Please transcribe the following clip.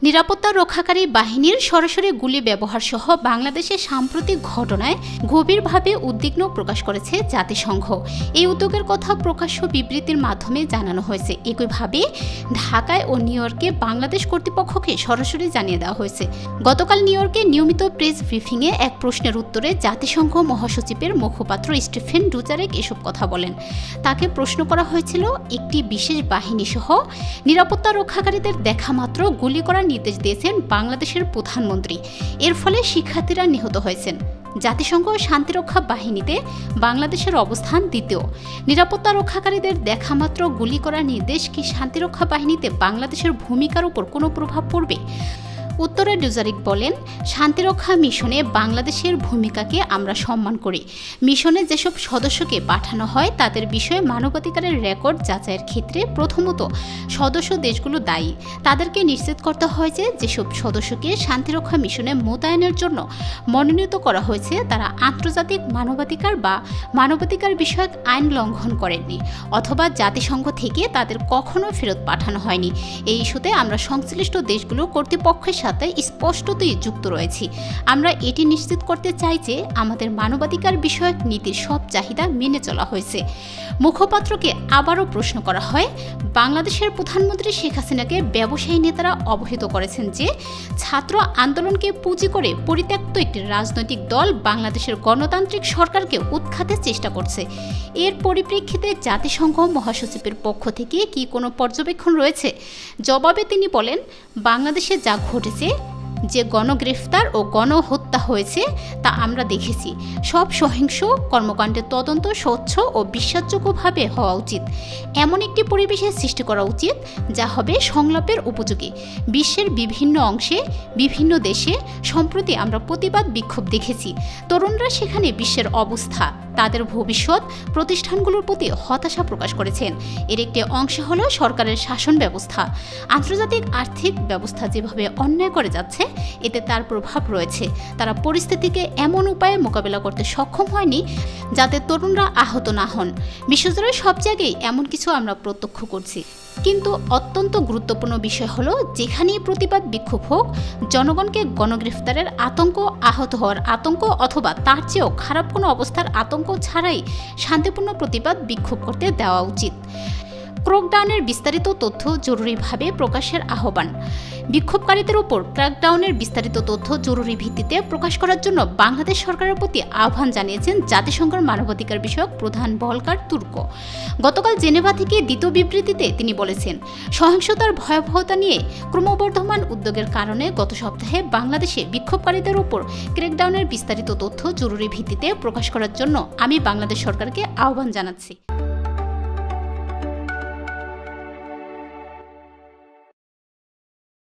নিরাপত্তা রক্ষাকারী বাহিনীর সরাসরি গুলি ব্যবহার সহ বাংলাদেশের সাম্প্রতিক ঘটনায় গভীরভাবে উদ্বিগ্ন প্রকাশ করেছে জাতিসংঘ। এই উদ্যোগের কথা প্রকাশ্য বিবৃতির মাধ্যমে জানানো হয়েছে। একইভাবে ঢাকায় ও নিউ ইয়র্কে বাংলাদেশ কর্তৃপক্ষকে সরাসরি জানিয়ে দেওয়া হয়েছে। গতকাল নিউ ইয়র্কে নিয়মিত প্রেস ব্রিফিংয়ে এক প্রশ্নের উত্তরে জাতিসংঘ মহাসচিবের মুখপাত্র স্টিফেন ডুজারেক এসব কথা বলেন। তাকে প্রশ্ন করা হয়েছিল, একটি বিশেষ বাহিনী সহ নিরাপত্তা রক্ষাকারীদের দেখা মাত্র গুলি করার নির্দেশ দিয়েছেন বাংলাদেশের প্রধানমন্ত্রী। এর ফলে শিক্ষার্থীরা নিহত হয়েছেন। জাতিসংঘ শান্তিরক্ষা বাহিনীতে বাংলাদেশের অবস্থান দ্বিতীয়। নিরাপত্তা রক্ষাকারীদের দেখামাত্র গুলি করার নির্দেশ কি শান্তিরক্ষা বাহিনীতে বাংলাদেশের ভূমিকার উপর কোনো প্রভাব পড়বে? উত্তরে ডুজারিক বলেন, শান্তিরক্ষা মিশনে বাংলাদেশের ভূমিকাকে আমরা সম্মান করি। মিশনে যেসব সদস্যকে পাঠানো হয় তাদের বিষয়ে মানবাধিকারের রেকর্ড যাচাইয়ের ক্ষেত্রে প্রথমত সদস্য দেশগুলো দায়ী। তাদেরকে নিশ্চিত করতে হয় যে যেসব সদস্যকে শান্তিরক্ষা মিশনে মোতায়েনের জন্য মনোনীত করা হয়েছে তারা আন্তর্জাতিক মানবাধিকার বা মানবাধিকার বিষয়ক আইন লঙ্ঘন করেননি, অথবা জাতিসংঘ থেকে তাদের কখনো ফেরত পাঠানো হয়নি। এই ইস্যুতে আমরা সংশ্লিষ্ট দেশগুলো কর্তৃপক্ষের সাথে স্পষ্টতই যুক্ত রয়েছি। আমরা এটি নিশ্চিত করতে চাই যে আমাদের মানবাধিকার বিষয়ক নীতির সব চাহিদা মেনে চলা হয়েছে। মুখপাত্রকে আবারও প্রশ্ন করা হয়, বাংলাদেশের প্রধানমন্ত্রী শেখ হাসিনাকে ব্যবসায়ী নেতারা অবহিত করেছেন যে ছাত্র আন্দোলনকে পুঁজি করে পরিত্যক্ত একটি রাজনৈতিক দল বাংলাদেশের গণতান্ত্রিক সরকারকে উৎখাতের চেষ্টা করছে। এর পরিপ্রেক্ষিতে জাতিসংঘ মহাসচিবের পক্ষ থেকে কি কোনো পর্যবেক্ষণ রয়েছে? জবাবে তিনি বলেন, বাংলাদেশে যা ঘটেছে, যে গণগ্রেফতার ও গণহত্যা হয়েছে তা আমরা দেখেছি। সব সহিংস কর্মকাণ্ডের তদন্ত স্বচ্ছ ও বিশ্বাসযোগ্যভাবে হওয়া উচিত। এমন একটি পরিবেশের সৃষ্টি করা উচিত যা হবে সংলাপের উপযোগী। বিশ্বের বিভিন্ন অংশে বিভিন্ন দেশে সম্প্রতি আমরা প্রতিবাদ বিক্ষোভ দেখেছি। তরুণরা সেখানে বিশ্বের অবস্থা, তাদের ভবিষ্যৎ, প্রতিষ্ঠানগুলোর প্রতি হতাশা প্রকাশ করেছেন। এর একটি অংশ হলো সরকারের শাসন ব্যবস্থা। আন্তর্জাতিক আর্থিক ব্যবস্থা যেভাবে অন্যায় করে যাচ্ছে এতে তার প্রভাব রয়েছে। তারা পরিস্থিতিকে এমন উপায়ে মোকাবেলা করতে সক্ষম হয়নি যাতে তরুণরা আহত না হন। বিশ্বজুড়ে সব জায়গায় এমন কিছু আমরা প্রত্যক্ষ করছি। কিন্তু অত্যন্ত গুরুত্বপূর্ণ বিষয় হলো, যেখানেই প্রতিবাদ বিক্ষোভ হোক, জনগণকে গণগ্রেফতারের আতঙ্ক, আহত হওয়ার আতঙ্ক অথবা তার চেয়েও খারাপ কোনো অবস্থার আতঙ্ক ছাড়াই শান্তিপূর্ণ প্রতিবাদ বিক্ষোভ করতে দেওয়া উচিত। ক্র্যাকডাউনের বিস্তারিত তথ্য জরুরিভাবে প্রকাশের আহ্বান। বিক্ষোভকারীদের উপর ক্র্যাকডাউনের বিস্তারিত তথ্য জরুরি ভিত্তিতে প্রকাশ করার জন্য বাংলাদেশ সরকারের প্রতি আহ্বান জানিয়েছেন জাতিসংঘের মানবাধিকার বিষয়ক প্রধান ভলকার তুর্ক। গতকাল জেনেভা থেকে দ্বিতীয় বিবৃতিতে তিনি বলেছেন, সহিংসতার ভয়াবহতা নিয়ে ক্রমবর্ধমান উদ্যোগের কারণে গত সপ্তাহে বাংলাদেশে বিক্ষোভকারীদের উপর ক্র্যাকডাউনের বিস্তারিত তথ্য জরুরি ভিত্তিতে প্রকাশ করার জন্য আমি বাংলাদেশ সরকারকে আহ্বান জানাচ্ছি।